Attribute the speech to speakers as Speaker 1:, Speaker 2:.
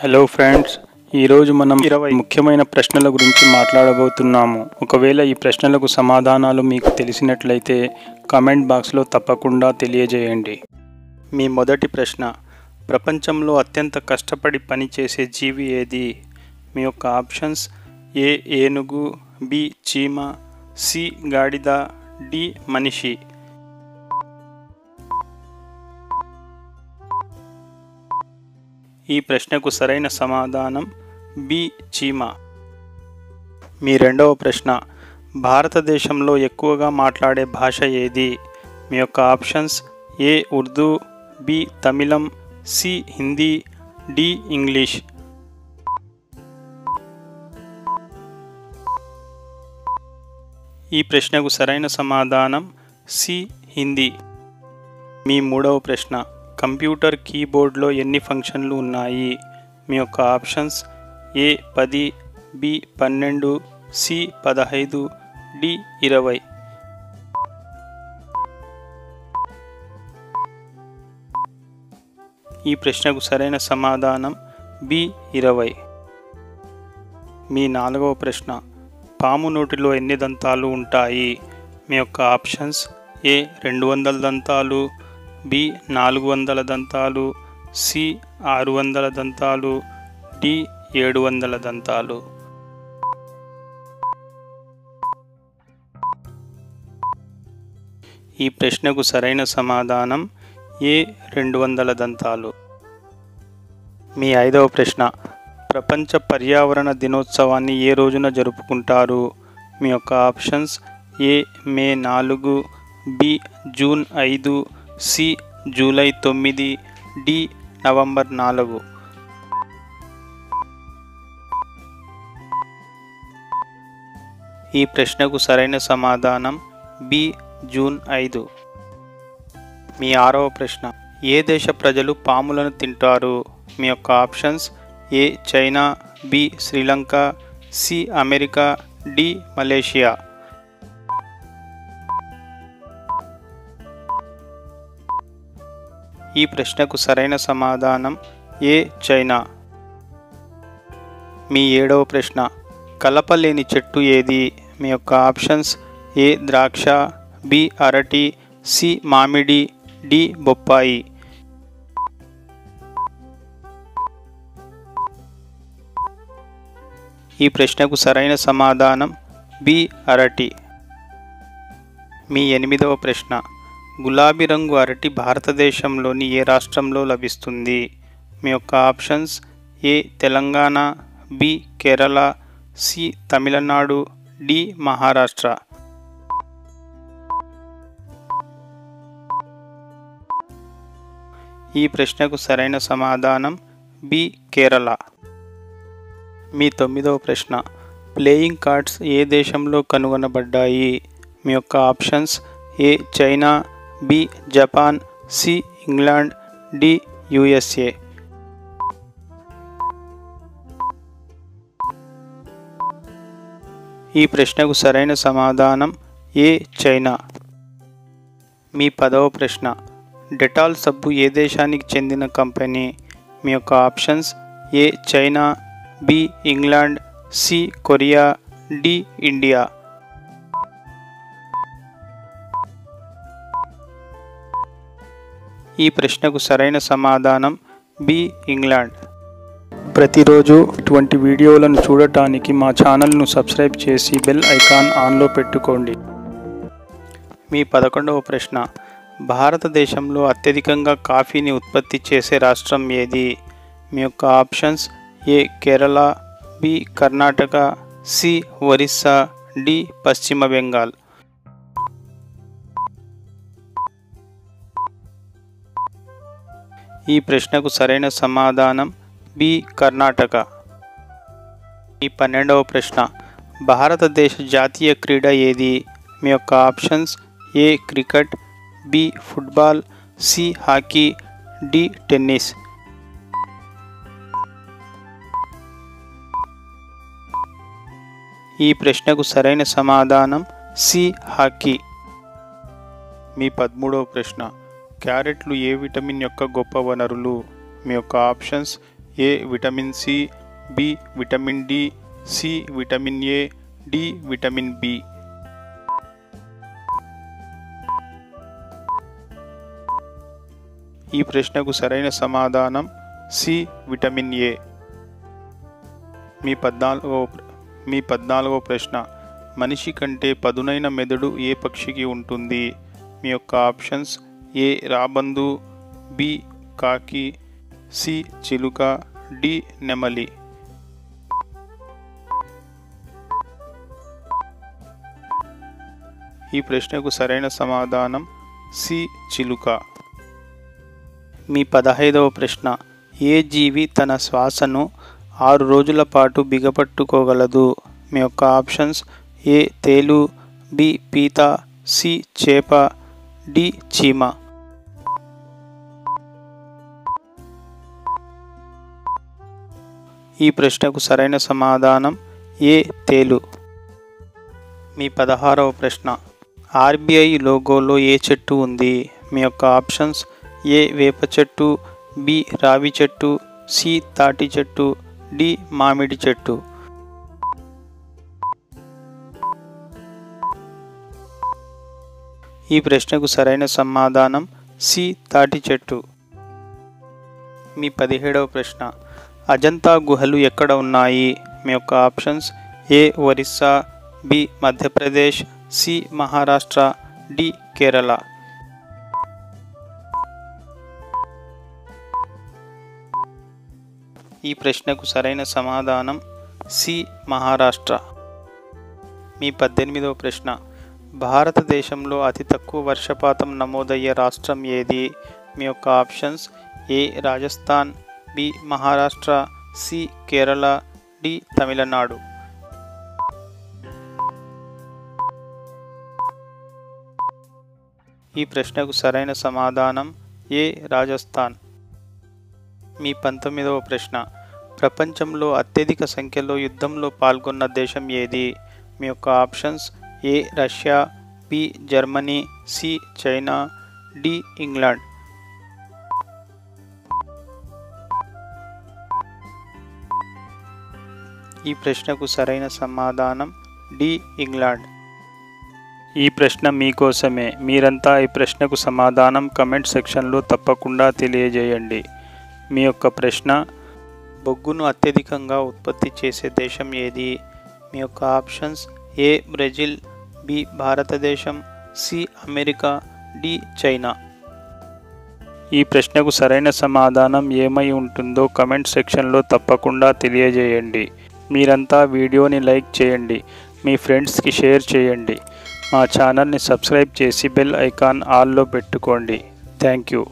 Speaker 1: Hello friends, ఈరోజు మనం 20 ముఖ్యమైన ప్రశ్నల గురించి మాట్లాడబోతున్నాము. ఒకవేళ ఈ ప్రశ్నలకు సమాధానాలు మీకు తెలిసినట్లయితే కామెంట్ బాక్స్లో తప్పకుండా తెలియజేయండి. మీ మొదటి ప్రశ్న, ప్రపంచంలో అత్యంత కష్టపడి పనిచేసే జీవి ఏది? మీ యొక్క ఆప్షన్స్: ఏ ఏనుగు, బి చీమ, సి గాడిద, డి మనిషి. ఈ ప్రశ్నకు సరైన సమాధానం బి చీమ. మీ రెండవ ప్రశ్న, భారతదేశంలో ఎక్కువగా మాట్లాడే భాష ఏది? మీ యొక్క ఆప్షన్స్: ఏ ఉర్దూ, బి తమిళం, సి హిందీ, డి ఇంగ్లీష్. ఈ ప్రశ్నకు సరైన సమాధానం సి హిందీ. మీ మూడవ ప్రశ్న, కంప్యూటర్ కీబోర్డ్లో ఎన్ని ఫంక్షన్లు ఉన్నాయి? మీ యొక్క ఆప్షన్స్: ఏ 10, బి 12, సి 15, డి 20. ఈ ప్రశ్నకు సరైన సమాధానం బి 20. మీ నాలుగవ ప్రశ్న, పాము నోటిలో ఎన్ని దంతాలు ఉంటాయి? మీ యొక్క ఆప్షన్స్: ఏ 200 దంతాలు, బి 400 దంతాలు, సి 600 దంతాలు, డి 700 దంతాలు. ఈ ప్రశ్నకు సరైన సమాధానం ఏ 200 దంతాలు. మీ ఐదవ ప్రశ్న, ప్రపంచ పర్యావరణ దినోత్సవాన్ని ఏ రోజున జరుపుకుంటారు? మీ యొక్క options: A May 4, B June 5, C July 9, D November 4. ఈ ప్రశ్నకు సరైన సమాధానం బి జూన్ 5. మీ ఆరవ ప్రశ్న, ఏ దేశ ప్రజలు పాములను తింటారు? మీ యొక్క options: A China, B Sri Lanka, C America, D Malaysia. ఈ ప్రశ్నకు సరైన సమాధానం ఏ చైనా. మీ ఏడవ ప్రశ్న, కలపలేని చెట్టు ఏది? మీ యొక్క ఆప్షన్స్: ఏ ద్రాక్ష, బి అరటి, సి మామిడి, డి బొప్పాయి. ఈ ప్రశ్నకు సరైన సమాధానం బి అరటి. మీ ఎనిమిదవ ప్రశ్న, గులాబీ రంగు అరటి భారతదేశంలోని ఏ రాష్ట్రంలో లభిస్తుంది? మీ యొక్క options: A Telangana, B Kerala, C Tamil Nadu, D Maharashtra. ఈ ప్రశ్నకు సరైన సమాధానం బి కేరళ. మీ తొమ్మిదవ ప్రశ్న, ప్లేయింగ్ కార్డ్స్ ఏ దేశంలో కనుగొనబడ్డాయి? మీ యొక్క options: A China, B Japan, C England, D USA. ఈ ప్రశ్నకు సరైన సమాధానం ఏ చైనా. మీ 10వ ప్రశ్న, డెటాల్ సబ్బు ఏ దేశానికి చెందిన కంపెనీ? మీ యొక్క options: A China, B England, C Korea, D India. ఈ ప్రశ్నకు సరైన సమాధానం బి ఇంగ్లాండ్. ప్రతిరోజు ఇటువంటి వీడియోలను చూడటానికి మా ఛానల్ను సబ్స్క్రైబ్ చేసి బెల్ ఐకాన్ ఆన్లో పెట్టుకోండి. మీ 11వ ప్రశ్న, భారతదేశంలో అత్యధికంగా కాఫీని ఉత్పత్తి చేసే రాష్ట్రం ఏది? మీ యొక్క options: A Kerala, B Karnataka, C Orissa, D Paschim Bengal. ఈ ప్రశ్నకు సరైన సమాధానం బి కర్ణాటక. ఈ 12వ ప్రశ్న, భారతదేశ జాతీయ క్రీడ ఏది? మీ యొక్క options: A cricket, B football, C hockey, D tennis. ఈ ప్రశ్నకు సరైన సమాధానం సి హాకీ. మీ 13వ ప్రశ్న, క్యారెట్లు ఏ విటమిన్ యొక్క గొప్ప వనరులు? మీ యొక్క options: A vitamin C, B vitamin D, C vitamin A, D vitamin B. ఈ ప్రశ్నకు సరైన సమాధానం సి విటమిన్ ఏ. మీ 14వ ప్రశ్న, మనిషి కంటే పదునైన మెదడు ఏ పక్షికి ఉంటుంది? మీ యొక్క ఆప్షన్స్ ఏ రాబందు, బి కాకి, సి చిలుక, డి నెమలి. ఈ ప్రశ్నకు సరైన సమాధానం సి చిలుక. మీ 15వ ప్రశ్న, ఏ జీవి తన శ్వాసను 6 రోజుల పాటు బిగపట్టుకోగలదు? మీ యొక్క ఆప్షన్స్ ఏ తేలు, బి పీత, సి చేప, డి చీమ. ఈ ప్రశ్నకు సరైన సమాధానం ఏ తేలు. మీ 16వ ప్రశ్న, ఆర్బీఐ లోగోలో ఏ చెట్టు ఉంది? మీ యొక్క ఆప్షన్స్ ఏ వేప చెట్టు, బి రావి చెట్టు, సి తాటి చెట్టు, డి మామిడి చెట్టు. ఈ ప్రశ్నకు సరైన సమాధానం సి తాటి చెట్టు. మీ 17వ ప్రశ్న, అజంతా గుహలు ఎక్కడ ఉన్నాయి? మీ యొక్క options A Orissa, B Madhya Pradesh, C Maharashtra, D Kerala. ఈ ప్రశ్నకు సరైన సమాధానం సి మహారాష్ట్ర. మీ 18వ ప్రశ్న, భారతదేశంలో అతి తక్కువ వర్షపాతం నమోదయ్యే రాష్ట్రం ఏది? మీ యొక్క options A Rajasthan, B Maharashtra, C Kerala, D Tamil Nadu. ఈ ప్రశ్నకు సరైన సమాధానం ఏ రాజస్థాన్. మీ 19వ ప్రశ్న, ప్రపంచంలో అత్యధిక సంఖ్యలో యుద్ధంలో పాల్గొన్న దేశం ఏది? మీ యొక్క options A Russia, B Germany, C China, D England. ఈ ప్రశ్నకు సరైన సమాధానం డి ఇంగ్లాండ్. ఈ ప్రశ్న మీకోసమే. మీరంతా ఈ ప్రశ్నకు సమాధానం కమెంట్ సెక్షన్లో తప్పకుండా తెలియజేయండి. మీ యొక్క ప్రశ్న, బొగ్గును అత్యధికంగా ఉత్పత్తి చేసే దేశం ఏది? మీ యొక్క ఆప్షన్స్ ఏ బ్రెజిల్, బి భారతదేశం, సి అమెరికా, డి చైనా. ఈ ప్రశ్నకు సరైన సమాధానం ఏమై ఉంటుందో కమెంట్ సెక్షన్లో తప్పకుండా తెలియజేయండి. మీరంతా వీడియోని లైక్ చేయండి, మీ ఫ్రెండ్స్కి షేర్ చేయండి, మా ఛానల్ని సబ్స్క్రైబ్ చేసి బెల్ ఐకాన్ ఆల్లో పెట్టుకోండి. Thank you.